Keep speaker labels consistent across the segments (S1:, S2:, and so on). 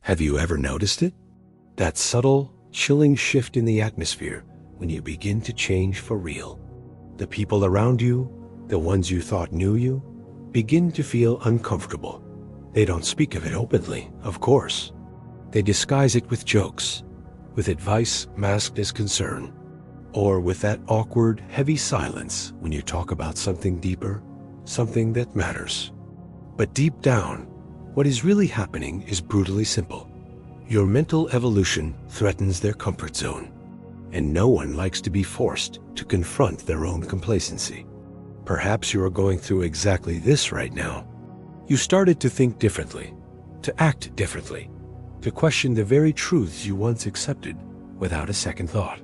S1: Have you ever noticed it? That subtle, chilling shift in the atmosphere when you begin to change for real. The people around you, the ones you thought knew you, begin to feel uncomfortable. They don't speak of it openly, of course. They disguise it with jokes, with advice masked as concern, or with that awkward, heavy silence when you talk about something deeper, something that matters. But deep down, what is really happening is brutally simple. Your mental evolution threatens their comfort zone, and no one likes to be forced to confront their own complacency. Perhaps you are going through exactly this right now. You started to think differently, to act differently, to question the very truths you once accepted without a second thought.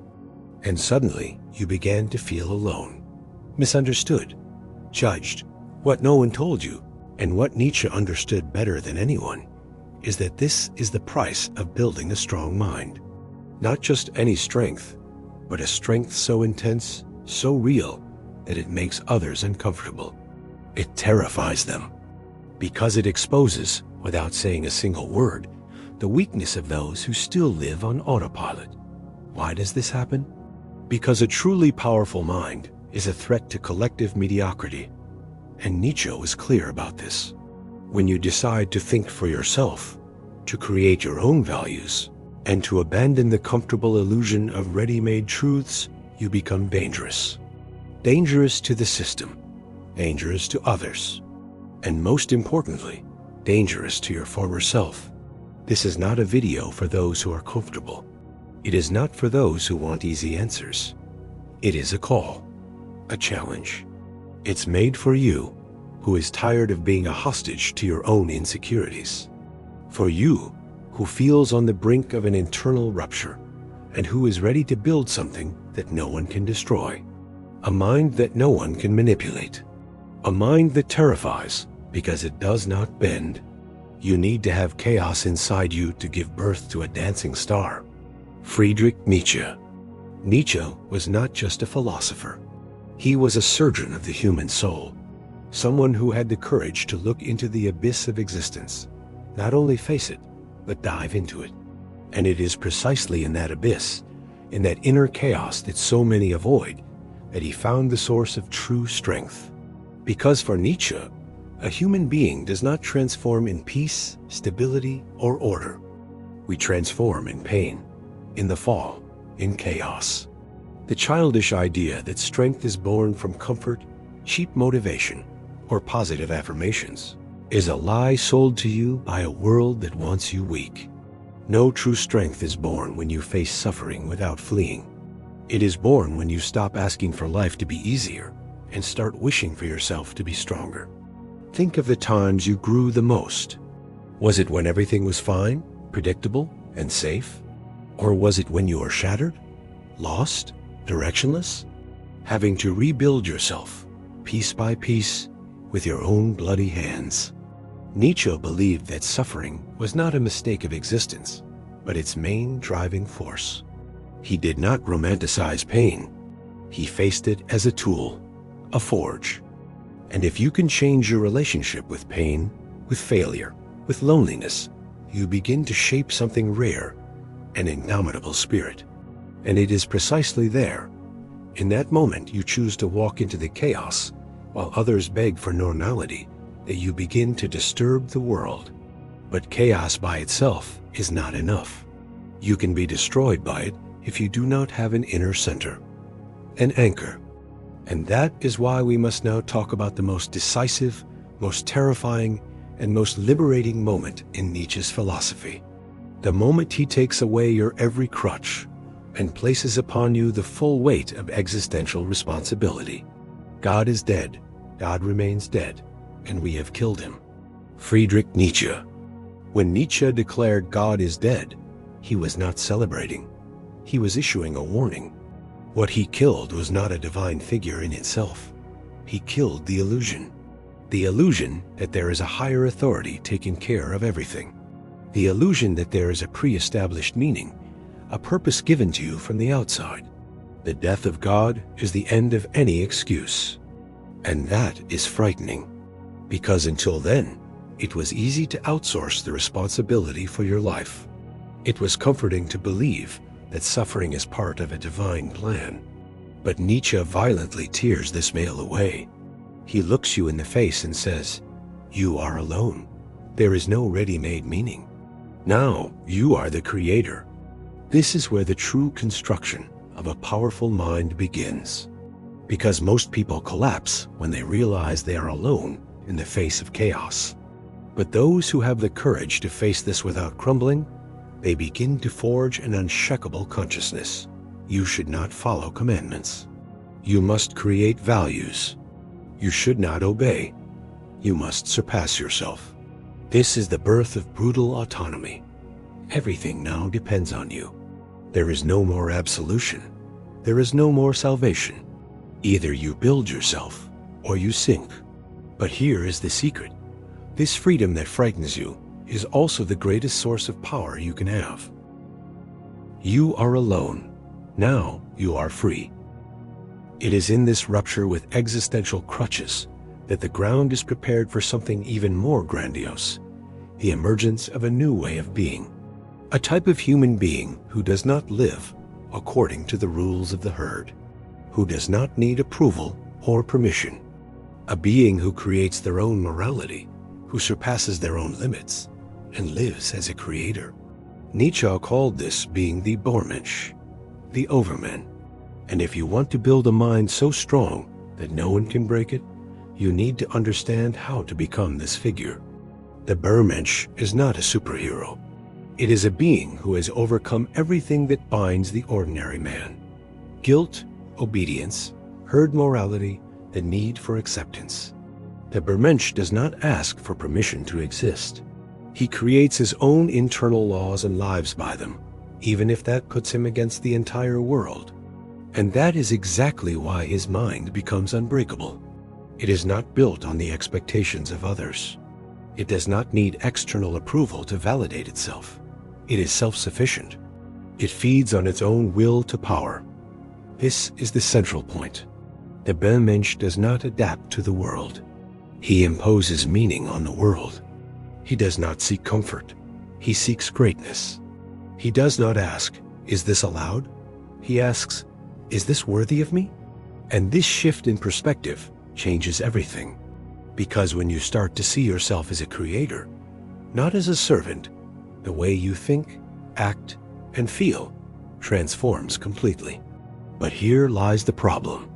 S1: And suddenly, you began to feel alone, misunderstood, judged. What no one told you, and what Nietzsche understood better than anyone, is that this is the price of building a strong mind. Not just any strength, but a strength so intense, so real, that it makes others uncomfortable. It terrifies them, because it exposes, without saying a single word, the weakness of those who still live on autopilot. Why does this happen? Because a truly powerful mind is a threat to collective mediocrity. And Nietzsche was clear about this. When you decide to think for yourself, to create your own values, and to abandon the comfortable illusion of ready-made truths, you become dangerous. Dangerous to the system, dangerous to others, and most importantly, dangerous to your former self. This is not a video for those who are comfortable. It is not for those who want easy answers. It is a call, a challenge. It's made for you, who is tired of being a hostage to your own insecurities. For you, who feels on the brink of an internal rupture, and who is ready to build something that no one can destroy. A mind that no one can manipulate. A mind that terrifies because it does not bend. You need to have chaos inside you to give birth to a dancing star. Friedrich Nietzsche. Nietzsche was not just a philosopher. He was a surgeon of the human soul, someone who had the courage to look into the abyss of existence, not only face it, but dive into it. And it is precisely in that abyss, in that inner chaos that so many avoid, that he found the source of true strength. Because for Nietzsche, a human being does not transform in peace, stability, or order. We transform in pain, in the fall, in chaos. The childish idea that strength is born from comfort, cheap motivation, or positive affirmations is a lie sold to you by a world that wants you weak. No true strength is born when you face suffering without fleeing. It is born when you stop asking for life to be easier and start wishing for yourself to be stronger. Think of the times you grew the most. Was it when everything was fine, predictable, and safe? Or was it when you were shattered, lost, directionless, having to rebuild yourself, piece by piece, with your own bloody hands? Nietzsche believed that suffering was not a mistake of existence, but its main driving force. He did not romanticize pain. He faced it as a tool, a forge. And if you can change your relationship with pain, with failure, with loneliness, you begin to shape something rare, an indomitable spirit. And it is precisely there, in that moment you choose to walk into the chaos while others beg for normality, that you begin to disturb the world. But chaos by itself is not enough. You can be destroyed by it if you do not have an inner center, an anchor. And that is why we must now talk about the most decisive, most terrifying, and most liberating moment in Nietzsche's philosophy. The moment he takes away your every crutch and places upon you the full weight of existential responsibility. God is dead, God remains dead, and we have killed him. Friedrich Nietzsche. When Nietzsche declared God is dead, he was not celebrating. He was issuing a warning. What he killed was not a divine figure in itself. He killed the illusion that there is a higher authority taking care of everything. The illusion that there is a pre-established meaning, a purpose given to you from the outside. The death of God is the end of any excuse. And that is frightening, because until then, It was easy to outsource the responsibility for your life. It was comforting to believe that suffering is part of a divine plan. But Nietzsche violently tears this male away. He looks you in the face and says, "You are alone. There is no ready-made meaning. Now you are the creator." This is where the true construction of a powerful mind begins. Because most people collapse when they realize they are alone in the face of chaos. But those who have the courage to face this without crumbling, they begin to forge an unshakable consciousness. You should not follow commandments. You must create values. You should not obey. You must surpass yourself. This is the birth of brutal autonomy. Everything now depends on you. There is no more absolution. There is no more salvation. Either you build yourself or you sink. But here is the secret. This freedom that frightens you is also the greatest source of power you can have. You are alone. Now you are free. It is in this rupture with existential crutches that the ground is prepared for something even more grandiose, the emergence of a new way of being, a type of human being who does not live according to the rules of the herd, who does not need approval or permission, a being who creates their own morality, who surpasses their own limits, and lives as a creator. Nietzsche called this being the Übermensch, the Overman. And if you want to build a mind so strong that no one can break it, you need to understand how to become this figure. The Übermensch is not a superhero. It is a being who has overcome everything that binds the ordinary man: guilt, obedience, herd morality, the need for acceptance. The Übermensch does not ask for permission to exist. He creates his own internal laws and lives by them, even if that puts him against the entire world. And that is exactly why his mind becomes unbreakable. It is not built on the expectations of others. It does not need external approval to validate itself. It is self-sufficient. It feeds on its own will to power. This is the central point. The Übermensch does not adapt to the world. He imposes meaning on the world. He does not seek comfort. He seeks greatness. He does not ask, "Is this allowed?" He asks, "Is this worthy of me?" And this shift in perspective changes everything. Because when you start to see yourself as a creator, not as a servant, the way you think, act, and feel transforms completely. But here lies the problem.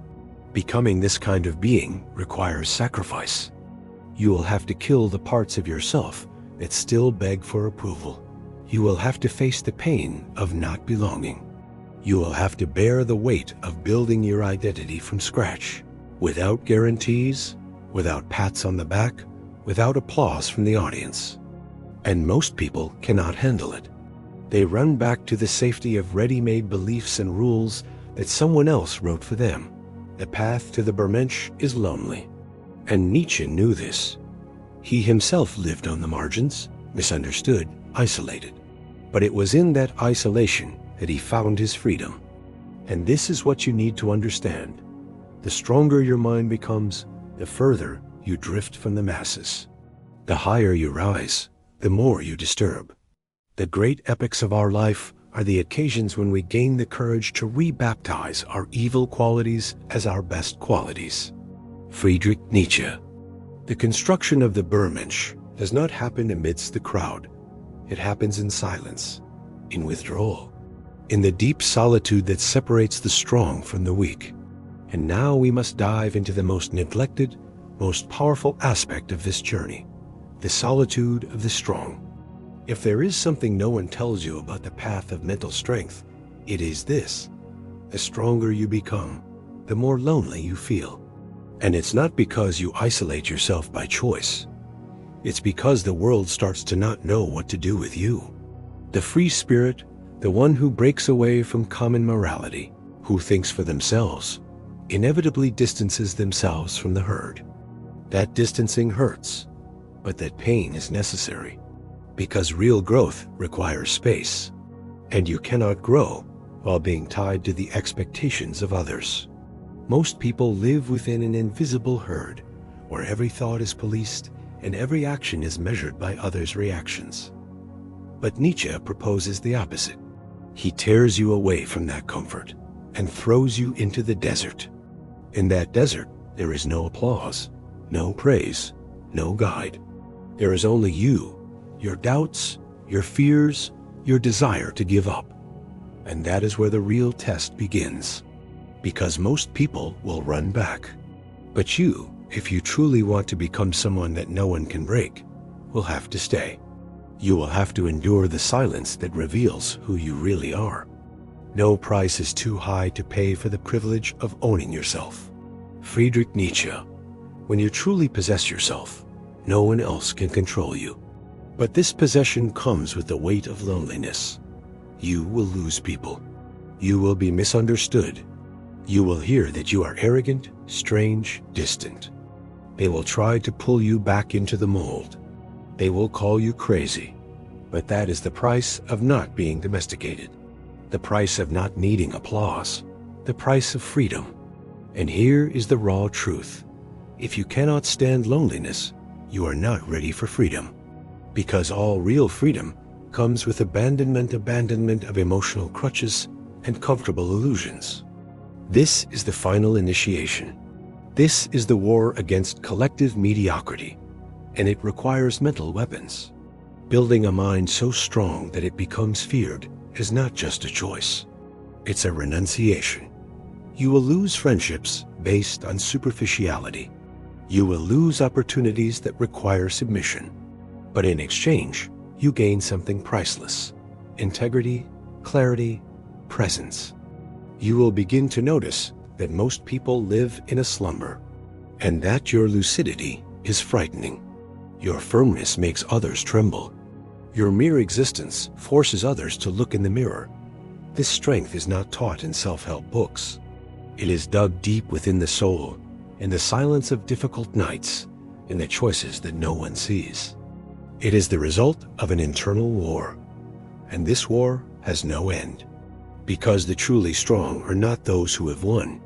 S1: Becoming this kind of being requires sacrifice. You will have to kill the parts of yourself that still beg for approval. You will have to face the pain of not belonging. You will have to bear the weight of building your identity from scratch, without guarantees, without pats on the back, without applause from the audience. And most people cannot handle it. They run back to the safety of ready-made beliefs and rules that someone else wrote for them. The path to the Übermensch is lonely. And Nietzsche knew this. He himself lived on the margins, misunderstood, isolated. But it was in that isolation that he found his freedom. And this is what you need to understand. The stronger your mind becomes, the further you drift from the masses. The higher you rise, the more you disturb. The great epics of our life are the occasions when we gain the courage to rebaptize our evil qualities as our best qualities. Friedrich Nietzsche. The construction of the Übermensch does not happen amidst the crowd. It happens in silence, in withdrawal, in the deep solitude that separates the strong from the weak. And now we must dive into the most neglected, most powerful aspect of this journey, the solitude of the strong. If there is something no one tells you about the path of mental strength, it is this: the stronger you become, the more lonely you feel. And it's not because you isolate yourself by choice. It's because the world starts to not know what to do with you. The free spirit, the one who breaks away from common morality, who thinks for themselves, inevitably distances themselves from the herd. That distancing hurts, but that pain is necessary, because real growth requires space, and you cannot grow while being tied to the expectations of others. Most people live within an invisible herd, where every thought is policed, and every action is measured by others' reactions. But Nietzsche proposes the opposite. He tears you away from that comfort and throws you into the desert. In that desert, there is no applause, no praise, no guide. There is only you, your doubts, your fears, your desire to give up. And that is where the real test begins. Because most people will run back. But you, if you truly want to become someone that no one can break, will have to stay. You will have to endure the silence that reveals who you really are. No price is too high to pay for the privilege of owning yourself. Friedrich Nietzsche. When you truly possess yourself, no one else can control you. But this possession comes with the weight of loneliness. You will lose people. You will be misunderstood. You will hear that you are arrogant, strange, distant. They will try to pull you back into the mold. They will call you crazy. But that is the price of not being domesticated. The price of not needing applause. The price of freedom. And here is the raw truth. If you cannot stand loneliness, you are not ready for freedom. Because all real freedom comes with abandonment of emotional crutches and comfortable illusions. This is the final initiation. This is the war against collective mediocrity, and it requires mental weapons. Building a mind so strong that it becomes feared is not just a choice. It's a renunciation. You will lose friendships based on superficiality. You will lose opportunities that require submission. But in exchange, you gain something priceless: integrity, clarity, presence. You will begin to notice that most people live in a slumber, and that your lucidity is frightening. Your firmness makes others tremble. Your mere existence forces others to look in the mirror. This strength is not taught in self-help books. It is dug deep within the soul, in the silence of difficult nights, in the choices that no one sees. It is the result of an internal war, and this war has no end. Because the truly strong are not those who have won.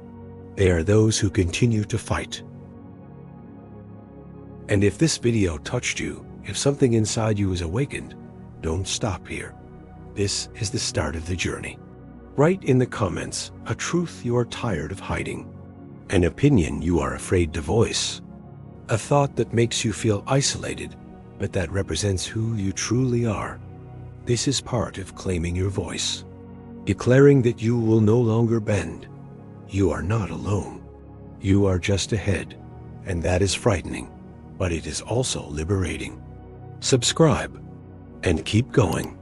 S1: They are those who continue to fight. And if this video touched you, if something inside you is awakened, don't stop here. This is the start of the journey. Write in the comments a truth you are tired of hiding, an opinion you are afraid to voice, a thought that makes you feel isolated, but that represents who you truly are. This is part of claiming your voice, declaring that you will no longer bend. You are not alone. You are just ahead, and that is frightening, but it is also liberating. Subscribe and keep going.